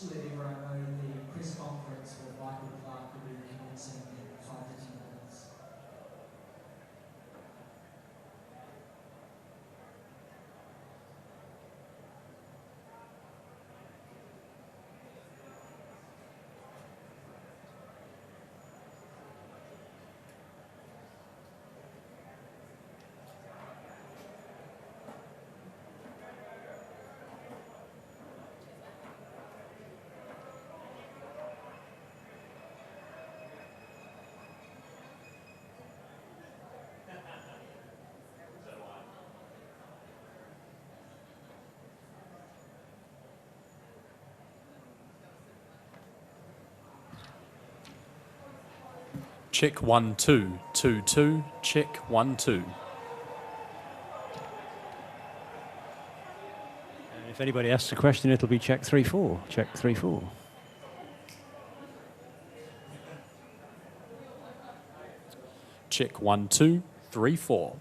to let everyone know the press conference with Michael Clark will be recommencing in 5 to 10 minutes. Check 1 2 2 2. Check 1 2. If anybody asks a question, it'll be check 3 4. Check 3 4. Check 1 2 3 4.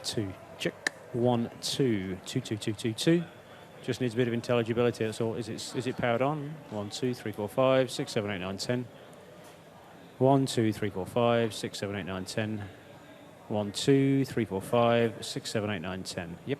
Two. Check 1 2 2 2 2 2 2. Just needs a bit of intelligibility. That's all. Is it powered on? 1 2 3 4 5 6 7 8 9 10. 1 2 3 4 5 6 7 8 9 10. 1 2 3 4 5 6 7 8 9 10. Yep.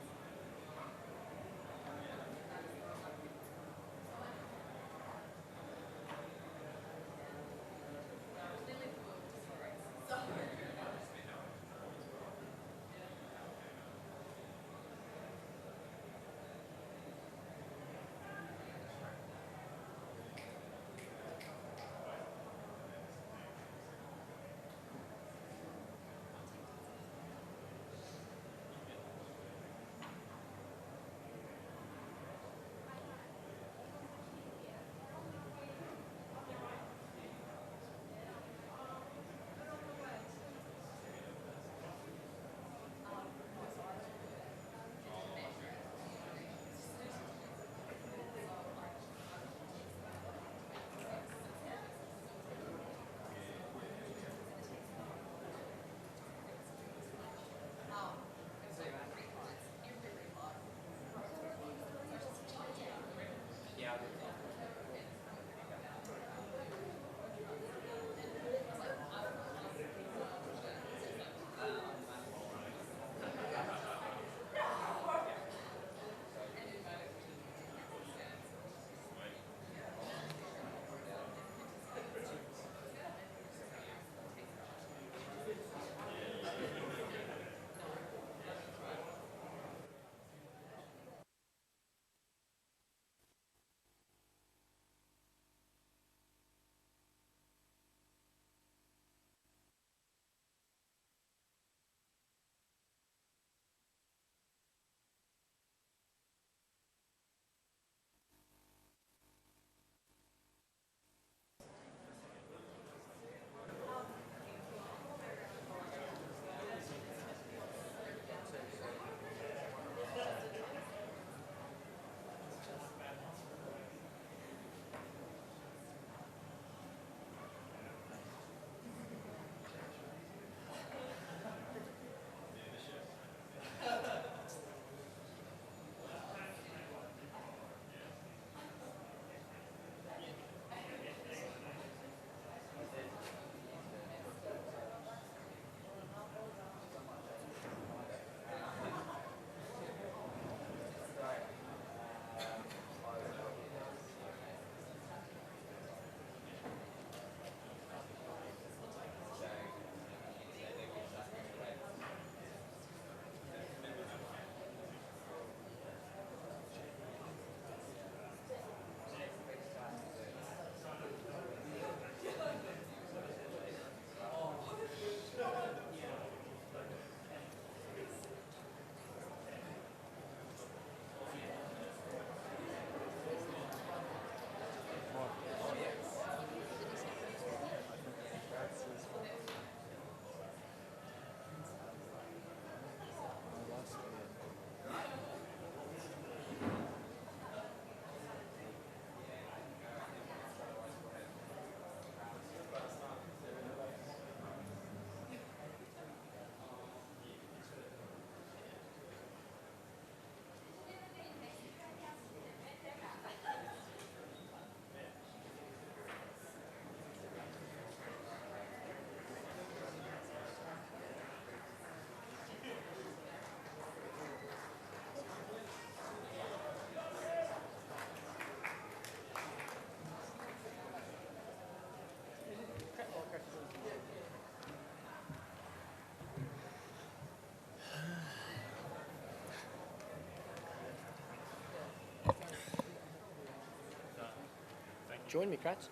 Join me, Kratz.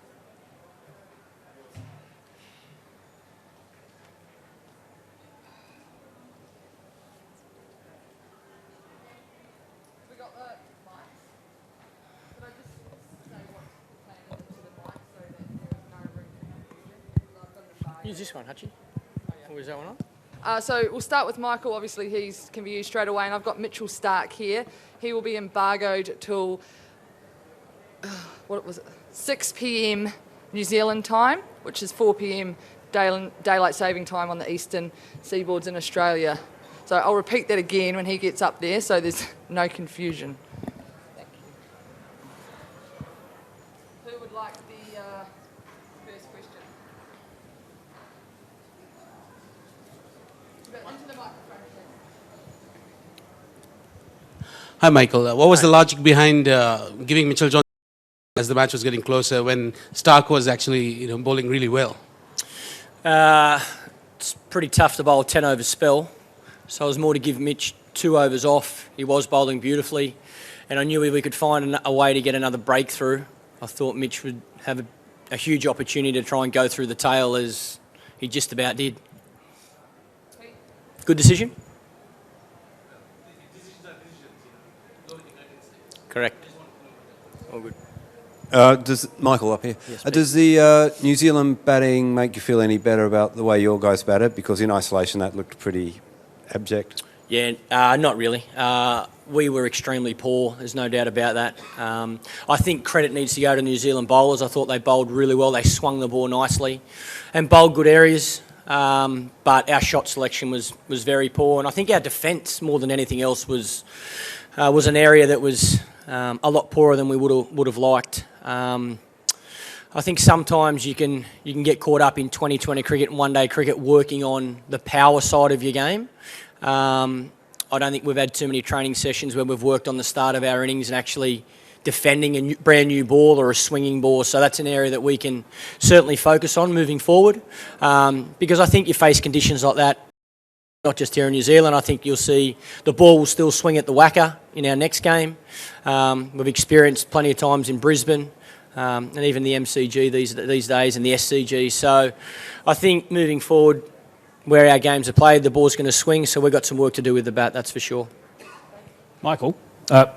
We got the mics. Could I just say what's planned into the mic so that there's no room for confusion? I've got it far. Use this one, Hutchie. Or is that one on? So we'll start with Michael. Obviously, he can be used straight away, and I've got Mitchell Stark here. He will be embargoed till 6 p.m. New Zealand time, which is 4 p.m. daylight saving time on the eastern seaboards in Australia. So I'll repeat that again when he gets up there, so there's no confusion. Thank you. Who would like the first question? Into the microphone, please. Hi, Michael. What was the logic behind giving Mitchell Johnson as the match was getting closer when Stark was actually, bowling really well? It's pretty tough to bowl a 10 over spell, so it was more to give Mitch 2 overs off. He was bowling beautifully, and I knew if we could find a way to get another breakthrough, I thought Mitch would have a huge opportunity to try and go through the tail, as he just about did. Good decision? Correct. All good. Does Michael up here? Yes, does the New Zealand batting make you feel any better about the way your guys batted? Because in isolation that looked pretty abject. Yeah, not really. We were extremely poor, there's no doubt about that. I think credit needs to go to New Zealand bowlers. I thought they bowled really well. They swung the ball nicely and bowled good areas. But our shot selection was very poor. And I think our defence, more than anything else, was an area that was a lot poorer than we would have liked. I think sometimes you can get caught up in 2020 cricket and one-day cricket working on the power side of your game. I don't think we've had too many training sessions where we've worked on the start of our innings and actually defending a brand new ball or a swinging ball. So that's an area that we can certainly focus on moving forward, because I think you face conditions like that, not just here in New Zealand. I think you'll see the ball will still swing at the whacker in our next game. We've experienced plenty of times in Brisbane, and even the MCG these days and the SCG. So I think moving forward, where our games are played, the ball's going to swing, so we've got some work to do with the bat, that's for sure. Michael,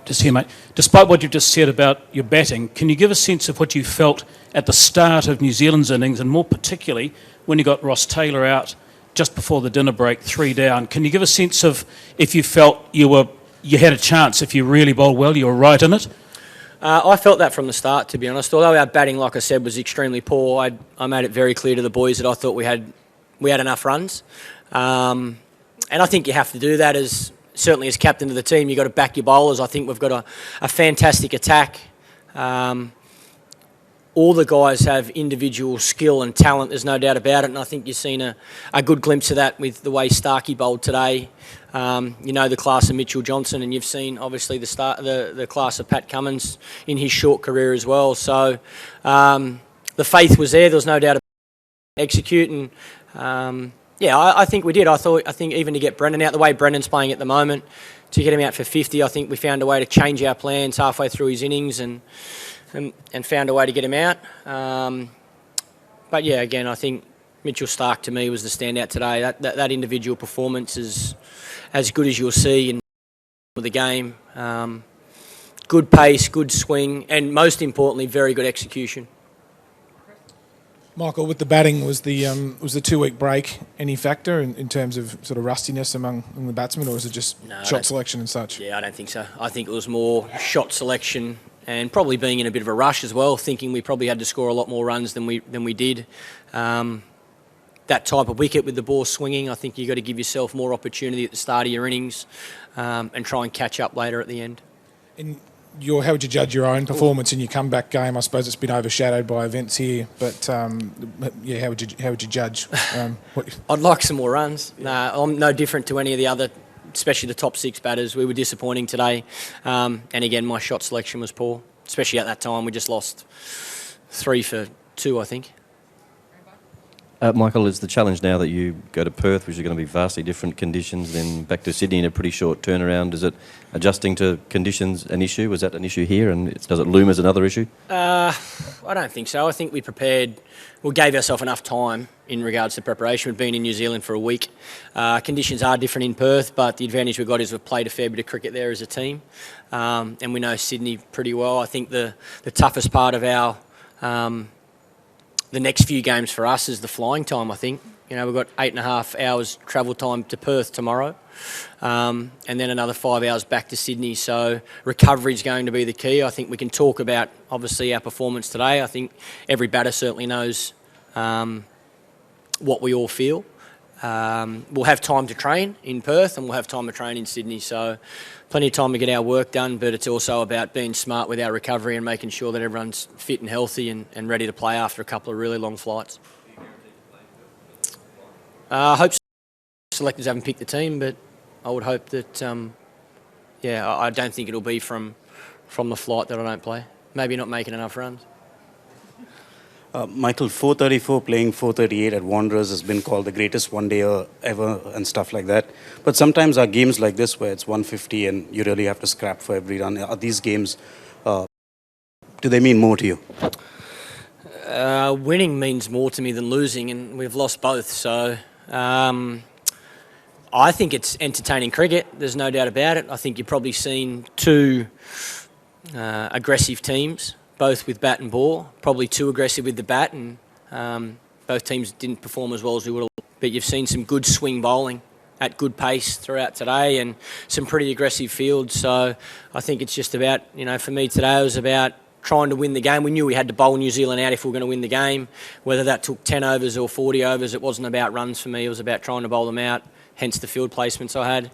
just here, mate. Despite what you've just said about your batting, can you give a sense of what you felt at the start of New Zealand's innings, and more particularly when you got Ross Taylor out just before the dinner break, 3 down? Can you give a sense of if you felt you had a chance, if you really bowled well, you were right in it? I felt that from the start, to be honest. Although our batting, like I said, was extremely poor, I made it very clear to the boys that I thought we had enough runs. And I think you have to do that certainly as captain of the team. You've got to back your bowlers. I think we've got a fantastic attack. All the guys have individual skill and talent, there's no doubt about it, and I think you've seen a good glimpse of that with the way Starkey bowled today. The class of Mitchell Johnson, and you've seen obviously the class of Pat Cummins in his short career as well. So the faith was there was no doubt about it. Execute, and I think we did. I think even to get Brendan out, the way Brendan's playing at the moment, to get him out for 50, I think we found a way to change our plans halfway through his innings and found a way to get him out. But yeah, again, I think Mitchell Stark to me was the standout today. That individual performance is as good as you'll see in the game. Good pace, good swing, and most importantly, very good execution. Michael, with the batting, was the 2-week break any factor in terms of sort of rustiness among the batsmen, or was it just shot selection and such? Yeah, I don't think so. I think it was more shot selection and probably being in a bit of a rush as well, thinking we probably had to score a lot more runs than we did. That type of wicket with the ball swinging, I think you've got to give yourself more opportunity at the start of your innings and try and catch up later at the end. How would you judge your own performance in your comeback game? I suppose it's been overshadowed by events here, but how would you judge? I'd like some more runs. No, I'm no different to any of the other, especially the top 6 batters. We were disappointing today, and again, my shot selection was poor, especially at that time. We just lost 3 for 2, I think. Michael, is the challenge now that you go to Perth, which is going to be vastly different conditions, then back to Sydney in a pretty short turnaround? Is it adjusting to conditions an issue? Was that an issue here, and does it loom as another issue? I I don't think so. I think we gave ourselves enough time in regards to preparation. We've been in New Zealand for a week. Conditions are different in Perth, but the advantage we've got is we've played a fair bit of cricket there as a team, and we know Sydney pretty well. I think the toughest part of our the next few games for us is the flying time, I think. You know, we've got 8.5 hours travel time to Perth tomorrow, and then another 5 hours back to Sydney. So recovery is going to be the key. I think we can talk about, obviously, our performance today. I think every batter certainly knows what we all feel. We'll have time to train in Perth and we'll have time to train in Sydney. So plenty of time to get our work done, but it's also about being smart with our recovery and making sure that everyone's fit and healthy and ready to play after a couple of really long flights. I hope selectors haven't picked the team, but I would hope that, I don't think it'll be from the flight that I don't play. Maybe not making enough runs. Michael, 434 playing 438 at Wanderers has been called the greatest one-dayer ever and stuff like that. But sometimes our games like this where it's 150 and you really have to scrap for every run. Are these games, do they mean more to you? Winning means more to me than losing, and we've lost both. So I think it's entertaining cricket. There's no doubt about it. I think you've probably seen two aggressive teams, both with bat and ball, probably too aggressive with the bat, and both teams didn't perform as well as we would have. But you've seen some good swing bowling at good pace throughout today and some pretty aggressive fields. So I think it's just about, for me today it was about trying to win the game. We knew we had to bowl New Zealand out if we were going to win the game. Whether that took 10 overs or 40 overs, it wasn't about runs for me. It was about trying to bowl them out, hence the field placements I had.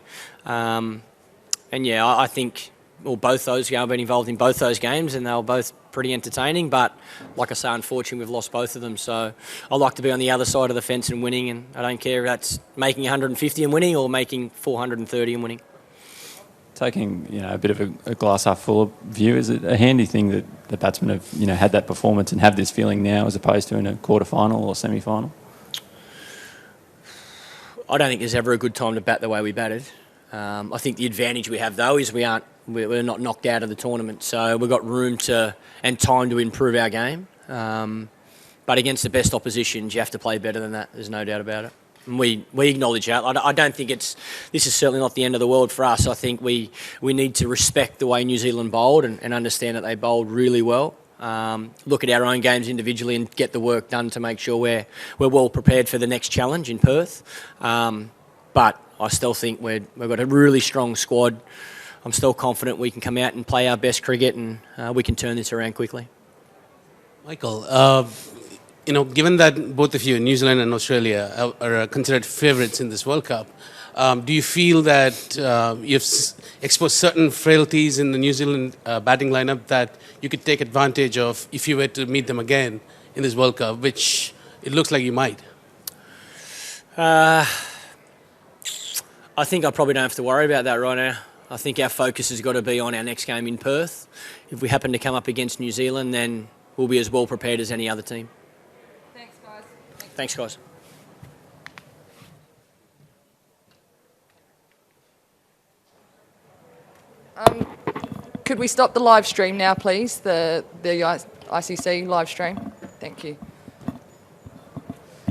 I think both those, I've been involved in both those games and they were both pretty entertaining, but like I say, unfortunately we've lost both of them. So I like to be on the other side of the fence and winning, and I don't care if that's making 150 and winning or making 430 and winning. Taking a bit of a glass half full view, is it a handy thing that the batsmen have had that performance and have this feeling now as opposed to in a quarter final or semi final? I don't think there's ever a good time to bat the way we batted. I think the advantage we have though is we're not knocked out of the tournament, so we've got room and time to improve our game. But against the best oppositions, you have to play better than that. There's no doubt about it. And we acknowledge that. I don't think this is certainly not the end of the world for us. I think we need to respect the way New Zealand bowled and understand that they bowled really well. Look at our own games individually and get the work done to make sure we're well prepared for the next challenge in Perth. But I still think we've got a really strong squad. I'm still confident we can come out and play our best cricket and we can turn this around quickly. Michael, given that both of you, New Zealand and Australia, are considered favourites in this World Cup, do you feel that you've exposed certain frailties in the New Zealand batting lineup that you could take advantage of if you were to meet them again in this World Cup, which it looks like you might? I think I probably don't have to worry about that right now. I think our focus has got to be on our next game in Perth. If we happen to come up against New Zealand, then we'll be as well prepared as any other team. Thanks, guys. Thanks, guys. Could we stop the live stream now, please? The ICC live stream. Thank you.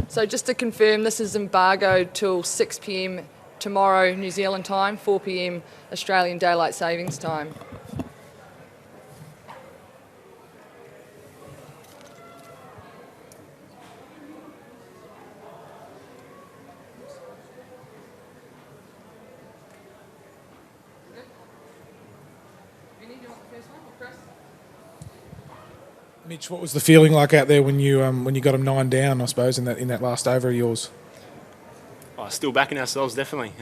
So just to confirm, this is embargoed till 6 p.m. tomorrow, New Zealand time, 4 p.m. Australian Daylight Savings Time. Mitch, what was the feeling like out there when you got them 9 down? I suppose in that last over of yours. Oh, still backing ourselves, definitely.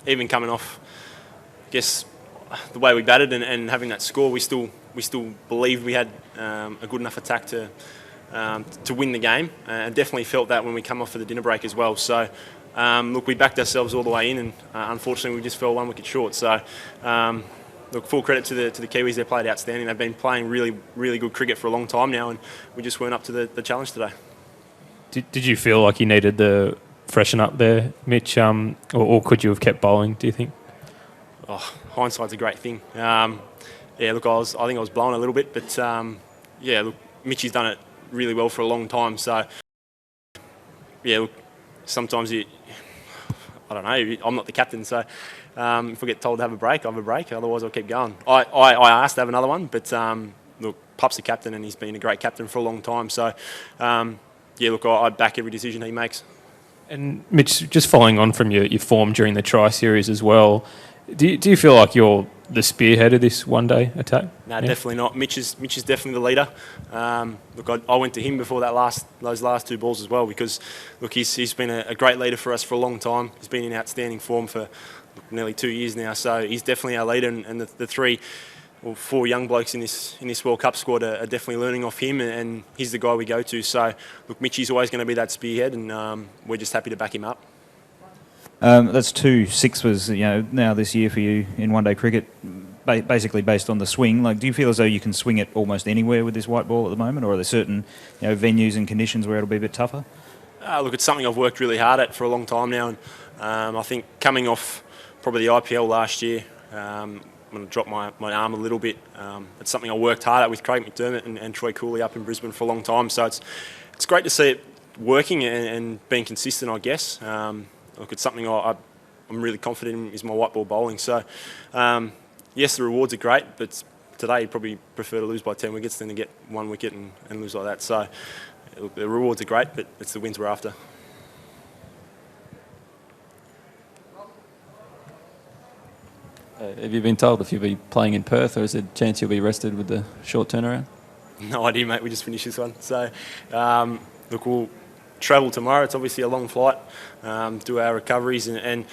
Even coming off, I guess, the way we batted and having that score, we still believed we had a good enough attack to win the game, and definitely felt that when we come off for the dinner break as well. So, look, we backed ourselves all the way in, and unfortunately we just fell 1 wicket short. So. Look, full credit to the Kiwis. They played outstanding. They've been playing really, really good cricket for a long time now, and we just weren't up to the challenge today. Did you feel like you needed the freshen up there, Mitch, or could you have kept bowling, do you think? Oh, hindsight's a great thing. Look, I think I was blown a little bit, but look, Mitchie's done it really well for a long time. So, yeah, look, sometimes I don't know, I'm not the captain, so if I get told to have a break, I have a break. Otherwise, I'll keep going. I asked to have another one, but look, Pup's the captain and he's been a great captain for a long time. So, yeah, look, I back every decision he makes. And Mitch, just following on from your form during the Tri-Series as well, do you feel like you're the spearhead of this one-day attack? No, yeah. Definitely not. Mitch is definitely the leader. Look, I went to him before those last two balls as well because, look, he's been a great leader for us for a long time. He's been in outstanding form for nearly 2 years now, so he's definitely our leader. And the three or four young blokes in this World Cup squad are definitely learning off him, and he's the guy we go to. So, look, Mitchie's always going to be that spearhead, and we're just happy to back him up. That's 2 sixes, now this year for you in one-day cricket, basically based on the swing. Like, do you feel as though you can swing it almost anywhere with this white ball at the moment, or are there certain venues and conditions where it'll be a bit tougher? Look, it's something I've worked really hard at for a long time now, and I think coming off probably the IPL last year, I'm going to drop my arm a little bit. It's something I worked hard at with Craig McDermott and Troy Cooley up in Brisbane for a long time, so it's great to see it working and being consistent, I guess. Look, it's something I'm really confident in is my white ball bowling. So, yes, the rewards are great, but today you'd probably prefer to lose by 10 wickets than to get 1 wicket and lose like that. So, look, the rewards are great, but it's the wins we're after. Have you been told if you'll be playing in Perth, or is there a chance you'll be rested with the short turnaround? No idea, mate. We just finished this one. So, look, we'll travel tomorrow. It's obviously a long flight, do our recoveries and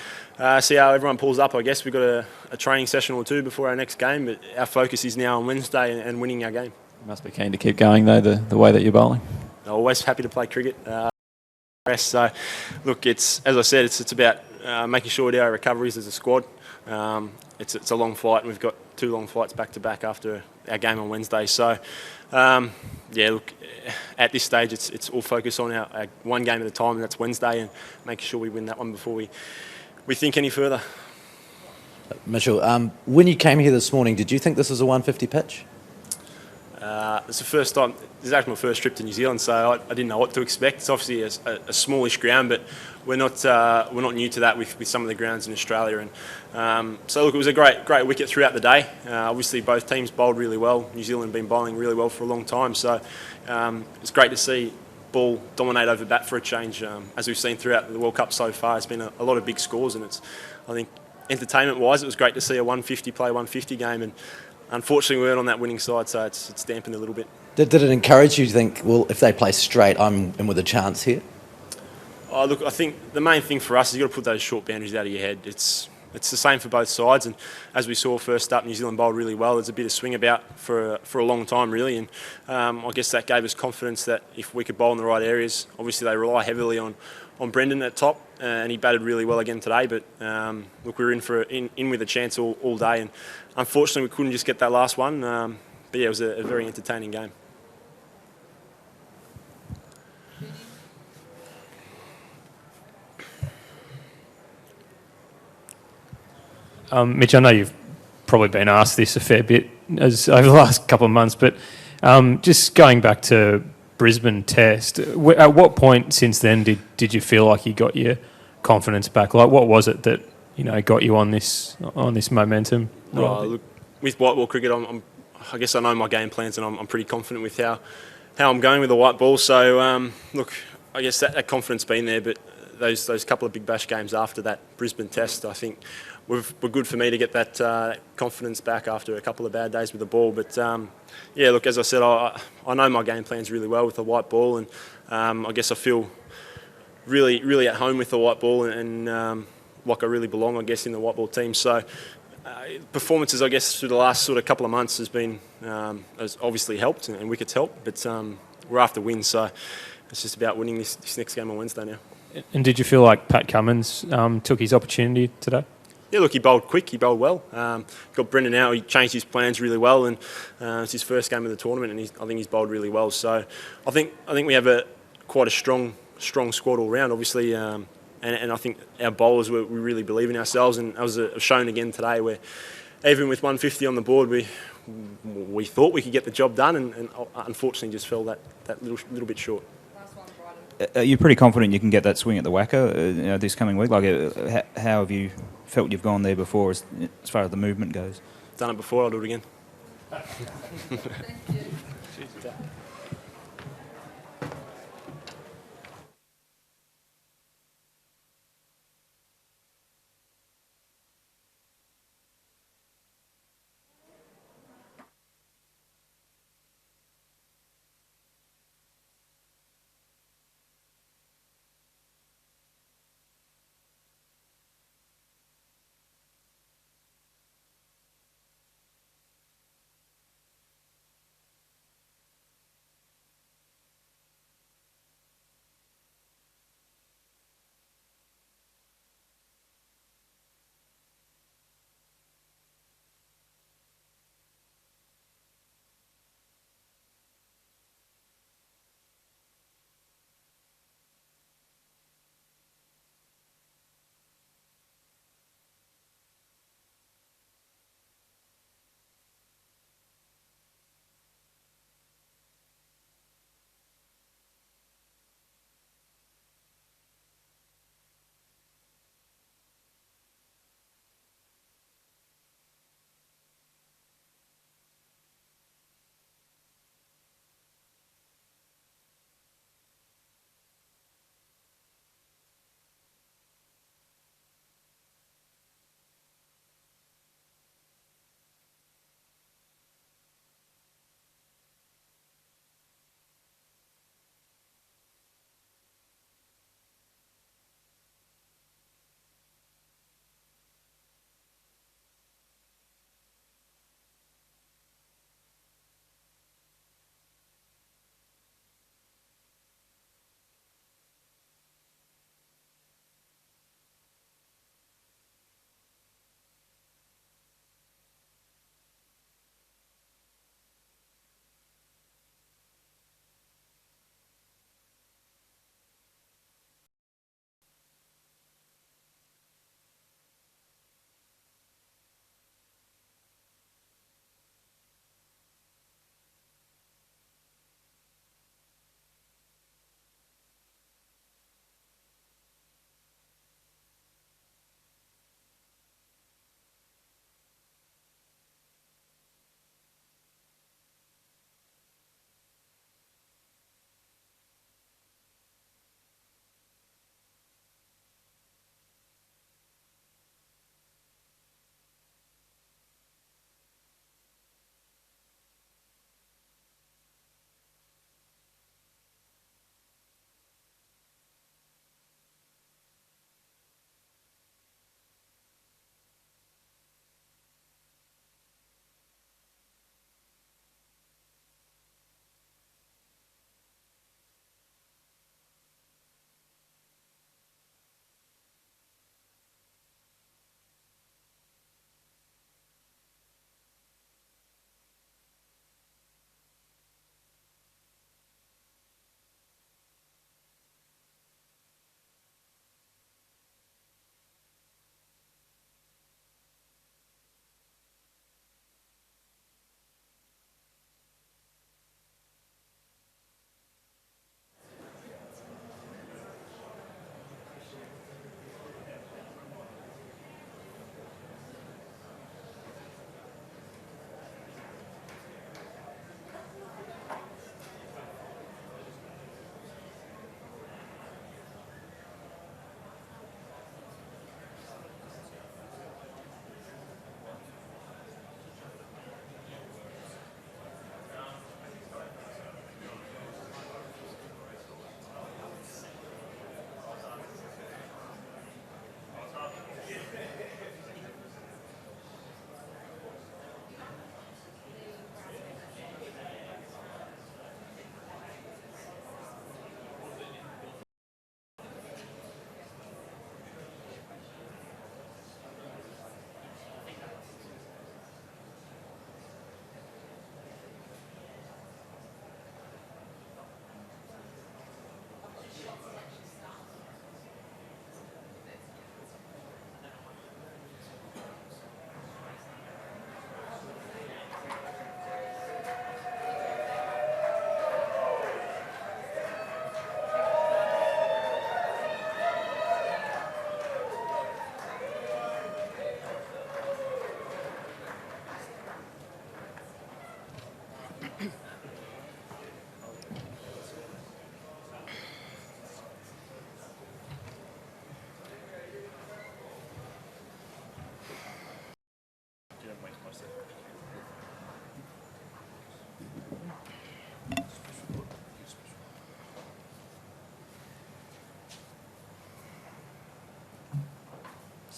see how everyone pulls up. I guess we've got a training session or two before our next game, but our focus is now on Wednesday and winning our game. You must be keen to keep going, though, the way that you're bowling. I'm always happy to play cricket. So, look, as I said, it's about making sure we do our recoveries as a squad. It's a long flight, and we've got 2 long flights back-to-back after our game on Wednesday. So, yeah, look, at this stage, it's all focus on our one game at a time, and that's Wednesday, and making sure we win that one before we think any further. Mitchell, when you came here this morning, did you think this was a 150 pitch? It's the first time. This is actually my first trip to New Zealand, so I didn't know what to expect. It's obviously a smallish ground, but we're not new to that with some of the grounds in Australia. And so look, it was a great wicket throughout the day. Obviously, both teams bowled really well. New Zealand have been bowling really well for a long time, so it's great to see ball dominate over bat for a change. As we've seen throughout the World Cup so far, it's been a lot of big scores, and I think entertainment-wise, it was great to see a 150 play 150 game, and unfortunately, we weren't on that winning side, so it's dampened a little bit. Did it encourage you to think, well, if they play straight, I'm in with a chance here? Oh, look, I think the main thing for us is you've got to put those short boundaries out of your head. It's the same for both sides, and as we saw first up, New Zealand bowled really well. There's a bit of swing about for a long time, really, and I guess that gave us confidence that if we could bowl in the right areas, obviously they rely heavily on Brendan at top, and he batted really well again today. But look, we were in with a chance all day, and unfortunately we couldn't just get that last one. But yeah, it was a very entertaining game. Mitch, I know you've probably been asked this a fair bit over the last couple of months, but just going back to Brisbane Test, at what point since then did you feel like you got your confidence back? Like, what was it that got you on this momentum? Look, with white ball cricket, I guess I know my game plans, and I'm pretty confident with how I'm going with the white ball. So look, I guess that confidence been there, but those couple of big bash games after that Brisbane Test, I think were good for me to get that confidence back after a couple of bad days with the ball. But yeah, look, as I said, I know my game plans really well with the white ball, and I guess I feel really at home with the white ball, and like I really belong, I guess, in the white ball team. So performances, I guess, through the last sort of couple of months has obviously helped, and wickets help, but we're after wins, so it's just about winning this next game on Wednesday now. And did you feel like Pat Cummins took his opportunity today? Yeah, look, he bowled quick, he bowled well. Got Brendan out, he changed his plans really well, and it's his first game of the tournament, and I think he's bowled really well. So I think we have quite a strong squad all round, obviously, and I think our bowlers, we really believe in ourselves, and that was shown again today, where even with 150 on the board, we we thought we could get the job done, and unfortunately just fell that little bit short. Are you pretty confident you can get that swing at the Wacker this coming week? Like, how have you felt you've gone there before as far as the movement goes? Done it before, I'll do it again.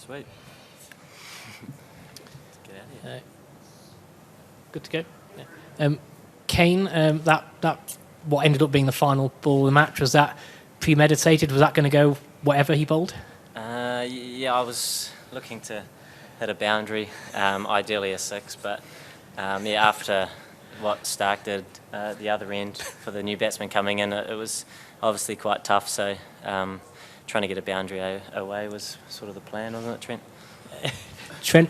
Sweet. Get out of here. Good to go. Yeah. Kane, that what ended up being the final ball of the match, was that premeditated? Was that going to go whatever he bowled? Yeah, I was looking to hit a boundary, ideally a 6, but after what Stark did the other end for the new batsman coming in, it was obviously quite tough, so trying to get a boundary away was sort of the plan, wasn't it, Trent? Trent,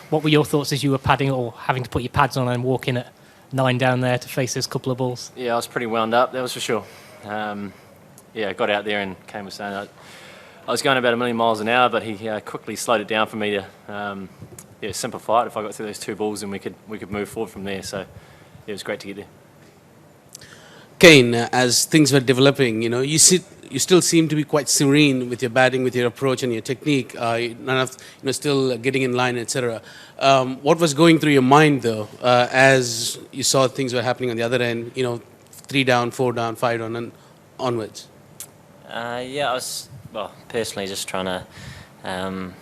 what were your thoughts as you were padding or having to put your pads on and walk in at 9 down there to face this couple of balls? Yeah, I was pretty wound up, that was for sure. I got out there and Kane was saying I was going about 1 million miles an hour, but he quickly slowed it down for me to simplify it. If I got through those 2 balls, then we could move forward from there. So it was great to get there. Kane, as things were developing, you still seem to be quite serene with your batting, with your approach and your technique. None of still getting in line, etc. What was going through your mind though, as you saw things were happening on the other end? 3 down, 4 down, 5 down, and onwards. I was personally just trying to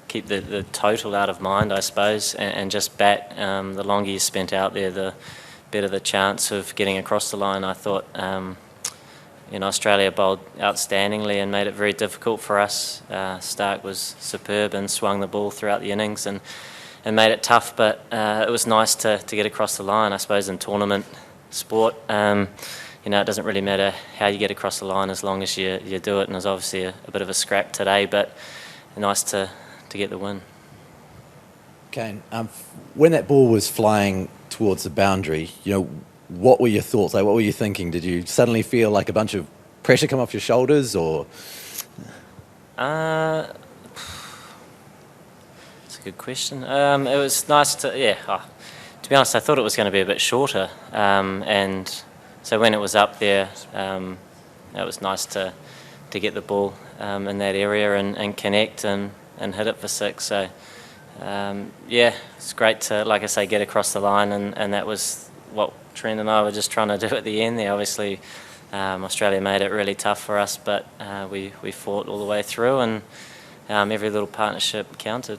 keep the total out of mind, I suppose, and just bat. The longer you spent out there, the better the chance of getting across the line. I thought Australia bowled outstandingly and made it very difficult for us. Stark was superb and swung the ball throughout the innings and made it tough, but it was nice to get across the line. I suppose in tournament sport, it doesn't really matter how you get across the line as long as you do it, and there's obviously a bit of a scrap today, but nice to get the win. Kane, when that ball was flying towards the boundary, what were your thoughts? What were you thinking? Did you suddenly feel like a bunch of pressure come off your shoulders, or? That's a good question. It was nice to be honest, I thought it was going to be a bit shorter, and so when it was up there, it was nice to get the ball in that area and connect and hit it for 6. So it's great to, like I say, get across the line, and that was what Trent and I were just trying to do at the end there. Obviously, Australia made it really tough for us, but we fought all the way through, and every little partnership counted.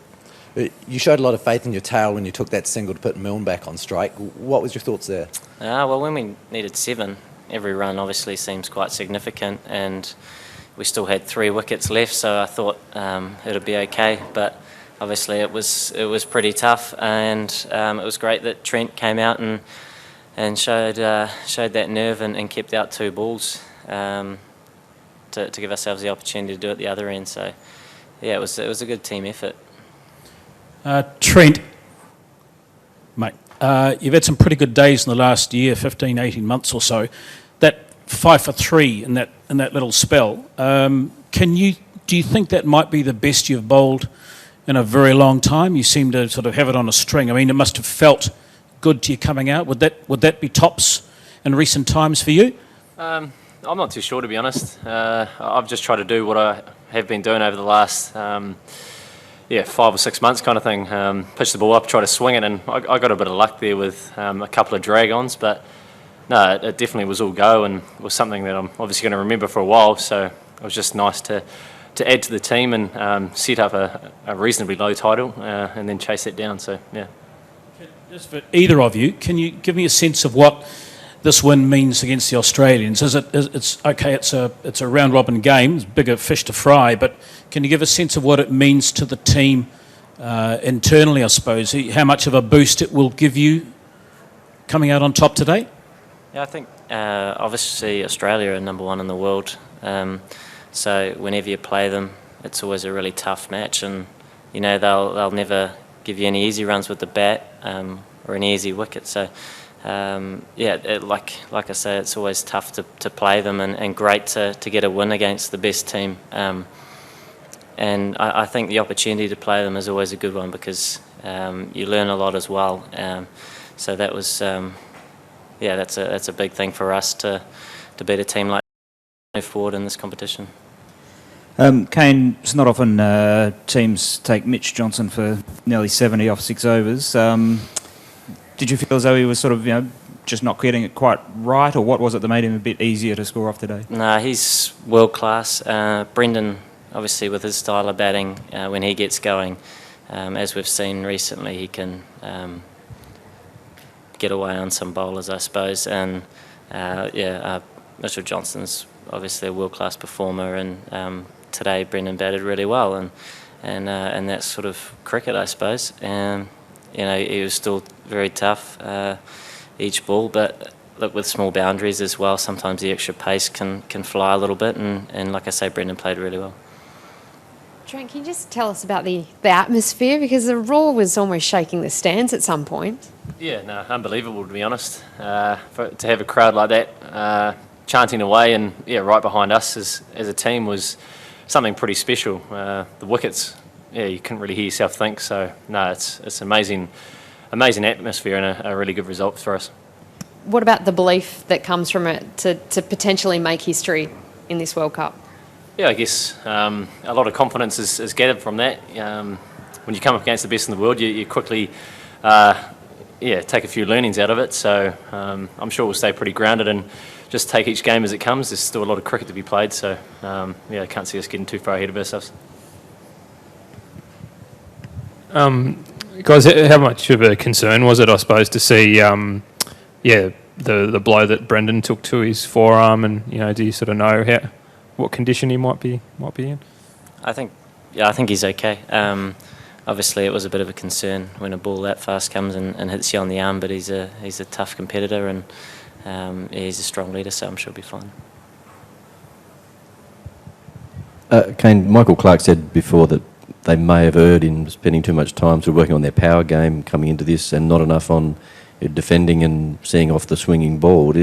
You showed a lot of faith in your tail when you took that single to put Milne back on strike. What was your thoughts there? When we needed 7, every run obviously seems quite significant, and we still had 3 wickets left, so I thought it'd be okay. But obviously it was pretty tough, and it was great that Trent came out and showed that nerve and kept out 2 balls to give ourselves the opportunity to do it at the other end. So it was a good team effort. Trent, mate, you've had some pretty good days in the last year, 15, 18 months or so. That 5 for 3 in that little spell, do you think that might be the best you've bowled in a very long time? You seem to sort of have it on a string. I mean, it must have felt good to you coming out. Would that be tops in recent times for you? I'm not too sure, to be honest. I've just tried to do what I have been doing over the last 5 or 6 months kind of thing. Pitch the ball up, try to swing it, and I got a bit of luck there with a couple of drag-ons, but no, it definitely was all go, and was something that I'm obviously going to remember for a while, so it was just nice to add to the team and set up a reasonably low title and then chase it down, so yeah. Just for either of you, can you give me a sense of what this win means against the Australians? It's okay, it's a round robin game, it's bigger fish to fry, but can you give a sense of what it means to the team internally, I suppose? How much of a boost it will give you coming out on top today? Yeah, I think obviously Australia are number 1 in the world, so whenever you play them, it's always a really tough match, and they'll never give you any easy runs with the bat or any easy wicket. So like I say, it's always tough to play them, and great to get a win against the best team. And I think the opportunity to play them is always a good one, because you learn a lot as well. So that was that's a big thing for us to beat a team like move forward in this competition. Kane, it's not often teams take Mitch Johnson for nearly 70 off 6 overs. Did you feel as though he was sort of, just not getting it quite right, or what was it that made him a bit easier to score off today? No, he's world class. Brendan obviously with his style of batting, when he gets going, as we've seen recently, he can get away on some bowlers, I suppose. And Mitchell Johnson's obviously a world-class performer, and today Brendan batted really well, and that's sort of cricket, I suppose. And he was still very tough each ball, but look, with small boundaries as well, sometimes the extra pace can fly a little bit, and like I say, Brendan played really well. Trent, can you just tell us about the atmosphere? Because the roar was almost shaking the stands at some point. Yeah, no, unbelievable, to be honest. To have a crowd like that chanting away and right behind us as a team was something pretty special. The wickets, you couldn't really hear yourself think. So no, it's amazing atmosphere and a really good result for us. What about the belief that comes from it to potentially make history in this World Cup? Yeah, I guess a lot of confidence is gathered from that. When you come up against the best in the world, you quickly take a few learnings out of it. So I'm sure we'll stay pretty grounded and just take each game as it comes. There's still a lot of cricket to be played, so I can't see us getting too far ahead of ourselves. Guys, how much of a concern was it, I suppose, to see the blow that Brendan took to his forearm, and do you sort of know what condition he might be in? I think he's okay. Obviously, it was a bit of a concern when a ball that fast comes and hits you on the arm, but he's a tough competitor, and he's a strong leader, so I'm sure he'll be fine. Kane, Michael Clark said before that they may have erred in spending too much time sort of working on their power game coming into this and not enough on defending and seeing off the swinging ball.